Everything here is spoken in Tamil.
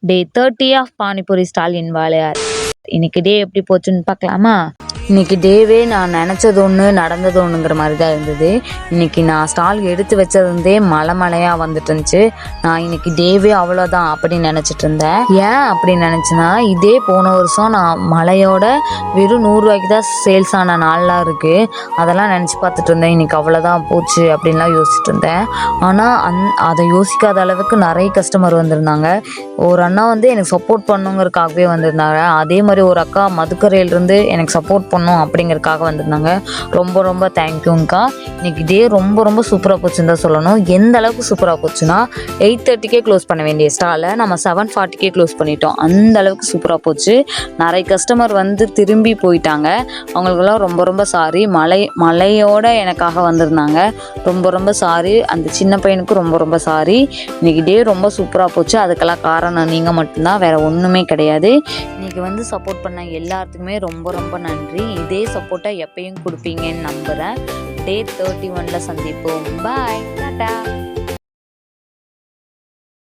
டே 30 ஆஃப் பானிபூரி ஸ்டால் இன் வாளையார். இன்னைக்கு டே எப்படி போச்சுன்னு பார்க்கலாமா? இன்னைக்கு டேவே நான் நினச்சது ஒன்று நடந்தது ஒன்றுங்கிற மாதிரி தான் இருந்தது. இன்னைக்கு நான் ஸ்டால் எடுத்து வச்சதுந்தே மழையாக வந்துட்டு இருந்துச்சு. நான் இன்னைக்கு டேவே அவ்வளோதான் அப்படின்னு நினச்சிட்டு இருந்தேன். ஏன் அப்படின்னு நினச்சேன்னா, இதே போன வருஷம் நான் மழையோட வெறும் 100 ரூபாய்க்கு தான் சேல்ஸ் ஆன நாள்லாம் இருக்குது. அதெல்லாம் நினச்சி பார்த்துட்டு இருந்தேன். இன்னைக்கு அவ்வளோதான் போச்சு அப்படின்லாம் யோசிச்சுட்டு இருந்தேன். ஆனால் அதை யோசிக்காத அளவுக்கு நிறைய கஸ்டமர் வந்திருந்தாங்க. ஒரு அண்ணா எனக்கு சப்போர்ட் பண்ணுங்கிறதுக்காகவே வந்திருந்தாங்க. அதே மாதிரி ஒரு அக்கா மதுக்கரையிலேருந்து எனக்கு சப்போர்ட் பண்ணும் அப்படிங்கிறதுக்காக வந்திருந்தாங்க. ரொம்ப ரொம்ப தேங்க்யூங்க்கா. இன்னைக்கு டே ரொம்ப சூப்பராக போச்சுன்னு தான் சொல்லணும். எந்த அளவுக்கு சூப்பராக போச்சுன்னா, 8:30 க்ளோஸ் பண்ண வேண்டிய ஸ்டாலை நம்ம 7:40 க்ளோஸ் பண்ணிட்டோம். அந்த அளவுக்கு சூப்பராக போச்சு. நிறைய கஸ்டமர் வந்து திரும்பி போயிட்டாங்க. அவங்களுக்கெல்லாம் ரொம்ப சாரி. மழையோட எனக்காக வந்திருந்தாங்க. ரொம்ப சாரி. அந்த சின்ன பையனுக்கு ரொம்ப சாரி. இன்னைக்கு டே ரொம்ப சூப்பராக போச்சு. அதுக்கெல்லாம் காரணம் நீங்கள் மட்டும்தான், வேறு ஒன்றுமே கிடையாது. இன்னைக்கு சப்போர்ட் பண்ண எல்லாத்துக்குமே ரொம்ப நன்றி. இதே சப்போர்ட்டை எப்பயும் கொடுப்பீங்கன்னு நம்புகிறேன். டே 31 சந்திப்போம். பாய், டாடா.